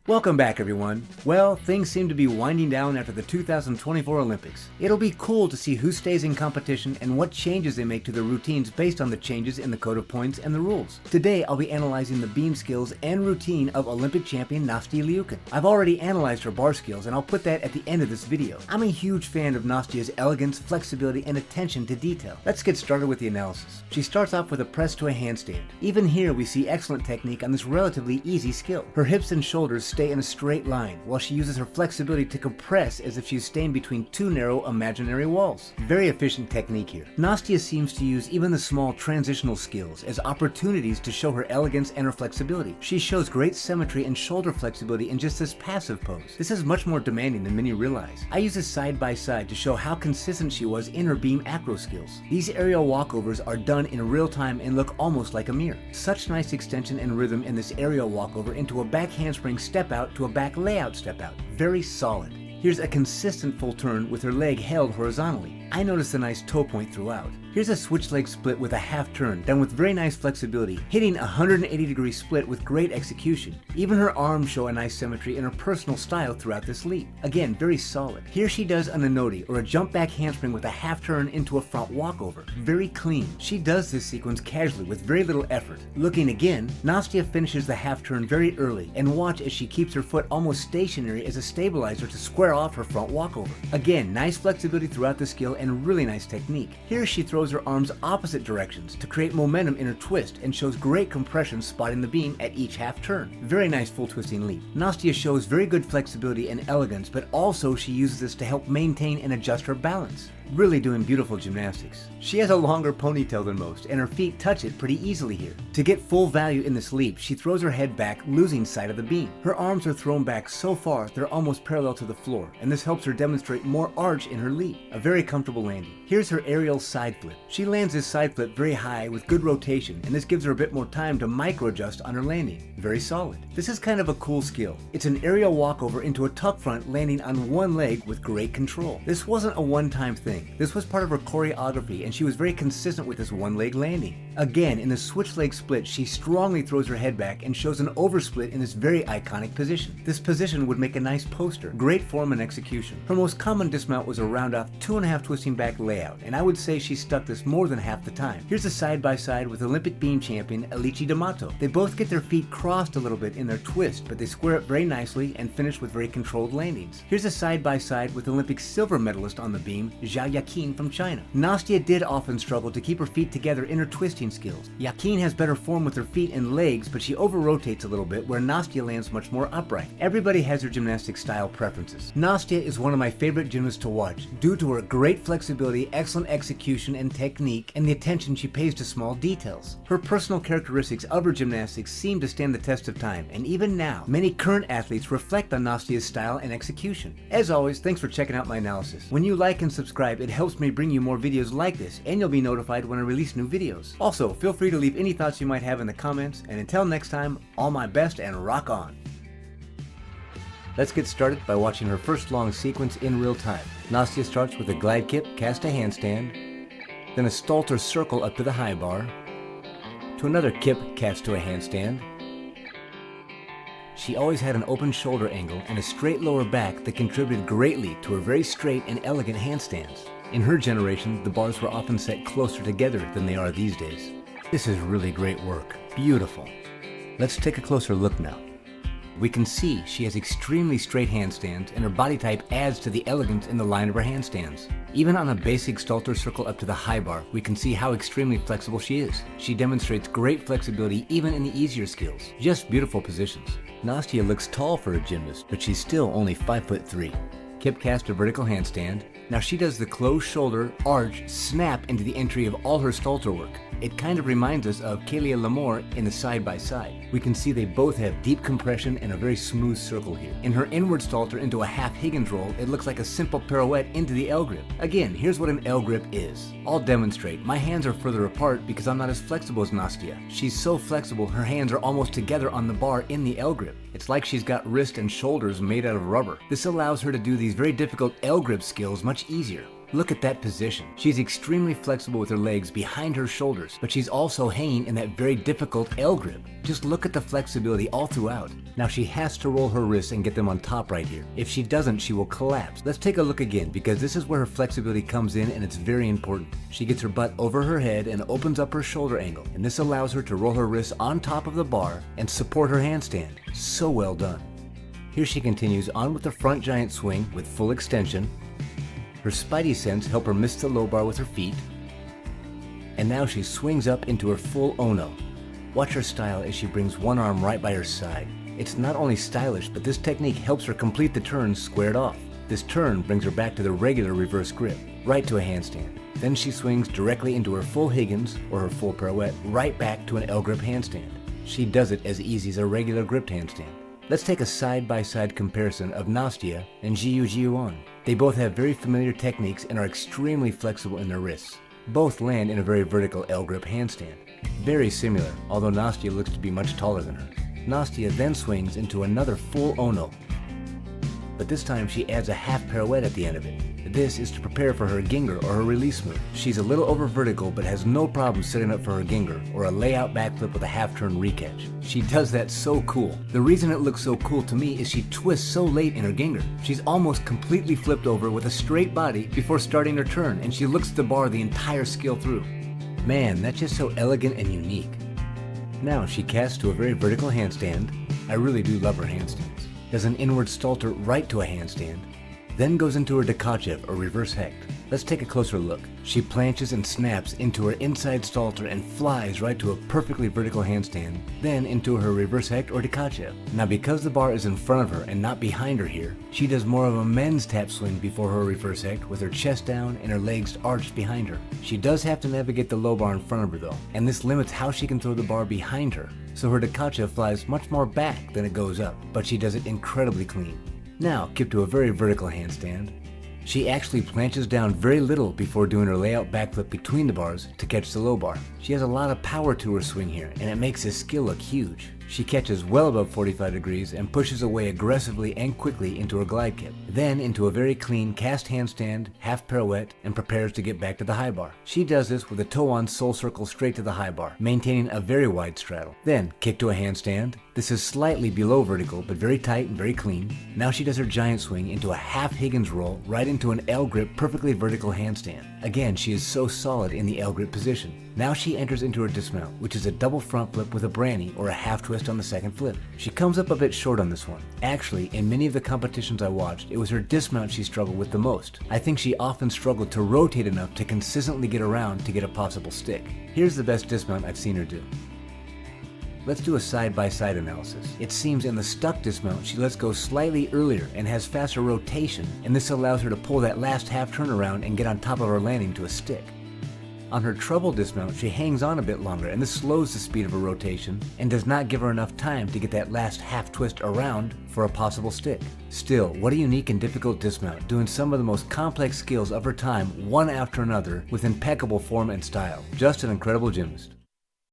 Welcome back, everyone. Well, things seem to be winding down after the 2024 Olympics. It'll be cool to see who stays in competition and what changes they make to their routines based on the changes in the code of points and the rules. Today, I'll be analyzing the beam skills and routine of Olympic champion Nastia Liukin. I've already analyzed her bar skills, and I'll put that at the end of this video. I'm a huge fan of Nastia's elegance, flexibility, and attention to detail. Let's get started with the analysis. She starts off with a press to a handstand. Even here, we see excellent technique on this relatively easy skill. Her hips and shoulders stay in a straight line, while she uses her flexibility to compress as if she's staying between two narrow imaginary walls. Very efficient technique here. Nastia seems to use even the small transitional skills as opportunities to show her elegance and her flexibility. She shows great symmetry and shoulder flexibility in just this passive pose. This is much more demanding than many realize. I use this side by side to show how consistent she was in her beam acro skills. These aerial walkovers are done in real time and look almost like a mirror. Such nice extension and rhythm in this aerial walkover into a back handspring step out to a back layout step out. Very solid. Here's a consistent full turn with her leg held horizontally. I noticed a nice toe point throughout. Here's a switch leg split with a half turn, done with very nice flexibility, hitting a 180-degree split with great execution. Even her arms show a nice symmetry in her personal style throughout this leap. Again, very solid. Here she does an anoti, or a jump back handspring with a half turn into a front walkover. Very clean. She does this sequence casually with very little effort. Looking again, Nastia finishes the half turn very early, and watch as she keeps her foot almost stationary as a stabilizer to square off her front walkover. Again, nice flexibility throughout the skill and really nice technique. Here she throws her arms opposite directions to create momentum in her twist and shows great compression spotting the beam at each half turn. Very nice full twisting leap. Nastia shows very good flexibility and elegance, but also she uses this to help maintain and adjust her balance. Really doing beautiful gymnastics. She has a longer ponytail than most, and her feet touch it pretty easily here. To get full value in this leap, she throws her head back, losing sight of the beam. Her arms are thrown back so far they're almost parallel to the floor, and this helps her demonstrate more arch in her leap. A very comfortable landing. Here's her aerial side flip. She lands this side flip very high with good rotation, and this gives her a bit more time to micro adjust on her landing. Very solid. This is kind of a cool skill. It's an aerial walkover into a tuck front landing on one leg with great control. This wasn't a one-time thing. This was part of her choreography, and she was very consistent with this one-leg landing. Again, in the switch leg split, she strongly throws her head back and shows an oversplit in this very iconic position. This position would make a nice poster. Great form and execution. Her most common dismount was a round-off 2.5 twisting back layout, and I would say she stuck this more than half the time. Here's a side-by-side with Olympic beam champion Eligio D'Amato. They both get their feet crossed a little bit in their twist, but they square up very nicely and finish with very controlled landings. Here's a side-by-side with Olympic silver medalist on the beam, Liukin from China. Nastia did often struggle to keep her feet together in her twisting skills. Liukin has better form with her feet and legs, but she over-rotates a little bit where Nastia lands much more upright. Everybody has their gymnastic style preferences. Nastia is one of my favorite gymnasts to watch due to her great flexibility, excellent execution and technique, and the attention she pays to small details. Her personal characteristics of her gymnastics seem to stand the test of time, and even now, many current athletes reflect on Nastia's style and execution. As always, thanks for checking out my analysis. When you like and subscribe, it helps me bring you more videos like this, and you'll be notified when I release new videos. Also, feel free to leave any thoughts you might have in the comments, and until next time, all my best and rock on! Let's get started by watching her first long sequence in real time. Nastia starts with a glide kip, cast a handstand, then a Stalter circle up to the high bar, to another kip, cast to a handstand. She always had an open shoulder angle and a straight lower back that contributed greatly to her very straight and elegant handstands. In her generation, the bars were often set closer together than they are these days. This is really great work. Beautiful. Let's take a closer look now. We can see she has extremely straight handstands, and her body type adds to the elegance in the line of her handstands. Even on a basic Stalter circle up to the high bar, we can see how extremely flexible she is. She demonstrates great flexibility even in the easier skills. Just beautiful positions. Nastia looks tall for a gymnast, but she's still only 5'3". Kip cast a vertical handstand. Now she does the closed shoulder, arch, snap into the entry of all her Stalter work. It kind of reminds us of Kelia Lamore in the side-by-side. We can see they both have deep compression and a very smooth circle here. In her inward Stalter into a half Higgins roll, it looks like a simple pirouette into the L grip. Again, here's what an L grip is. I'll demonstrate. My hands are further apart because I'm not as flexible as Nastia. She's so flexible, her hands are almost together on the bar in the L grip. It's like she's got wrist and shoulders made out of rubber. This allows her to do these very difficult L grip skills much easier. Look at that position. She's extremely flexible with her legs behind her shoulders, but she's also hanging in that very difficult L grip. Just look at the flexibility all throughout. Now she has to roll her wrists and get them on top right here. If she doesn't, she will collapse. Let's take a look again, because this is where her flexibility comes in and it's very important. She gets her butt over her head and opens up her shoulder angle, and this allows her to roll her wrists on top of the bar and support her handstand. So well done. Here she continues on with the front giant swing with full extension. Her spidey sense help her miss the low bar with her feet. And now she swings up into her full Ono. Watch her style as she brings one arm right by her side. It's not only stylish, but this technique helps her complete the turn squared off. This turn brings her back to the regular reverse grip, right to a handstand. Then she swings directly into her full Higgins, or her full pirouette, right back to an L grip handstand. She does it as easy as a regular gripped handstand. Let's take a side-by-side comparison of Nastia and Jiu-Jitsu. They both have very familiar techniques and are extremely flexible in their wrists. Both land in a very vertical L grip handstand. Very similar, although Nastia looks to be much taller than her. Nastia then swings into another full Ono, but this time she adds a half pirouette at the end of it. This is to prepare for her Ginger or her release move. She's a little over vertical but has no problem setting up for her Ginger or a layout backflip with a half turn recatch. She does that so cool. The reason it looks so cool to me is she twists so late in her Ginger. She's almost completely flipped over with a straight body before starting her turn, and she looks at the bar the entire skill through. Man, that's just so elegant and unique. Now she casts to a very vertical handstand. I really do love her handstands. Does an inward stalter right to a handstand, then goes into her Dekachev or reverse hecht. Let's take a closer look. She planches and snaps into her inside stalter and flies right to a perfectly vertical handstand, then into her reverse hecht or Dekachev. Now because the bar is in front of her and not behind her here, she does more of a men's tap swing before her reverse hecht with her chest down and her legs arched behind her. She does have to navigate the low bar in front of her though, and this limits how she can throw the bar behind her, so her Dekachev flies much more back than it goes up, but she does it incredibly clean. Now kick to a very vertical handstand. She actually planches down very little before doing her layout backflip between the bars to catch the low bar. She has a lot of power to her swing here, and it makes this skill look huge. She catches well above 45 degrees and pushes away aggressively and quickly into her glide kick, then into a very clean cast handstand, half pirouette, and prepares to get back to the high bar. She does this with a toe-on soul circle straight to the high bar, maintaining a very wide straddle. Then kick to a handstand. This is slightly below vertical, but very tight and very clean. Now she does her giant swing into a half Higgins roll right into an L grip perfectly vertical handstand. Again, she is so solid in the L grip position. Now she enters into her dismount, which is a double front flip with a branny or a half twist on the second flip. She comes up a bit short on this one. Actually, in many of the competitions I watched, it was her dismount she struggled with the most. I think she often struggled to rotate enough to consistently get around to get a possible stick. Here's the best dismount I've seen her do. Let's do a side-by-side analysis. It seems in the stuck dismount she lets go slightly earlier and has faster rotation, and this allows her to pull that last half turnaround and get on top of her landing to a stick. On her treble dismount, she hangs on a bit longer, and this slows the speed of her rotation and does not give her enough time to get that last half twist around for a possible stick. Still, what a unique and difficult dismount, doing some of the most complex skills of her time one after another with impeccable form and style. Just an incredible gymnast.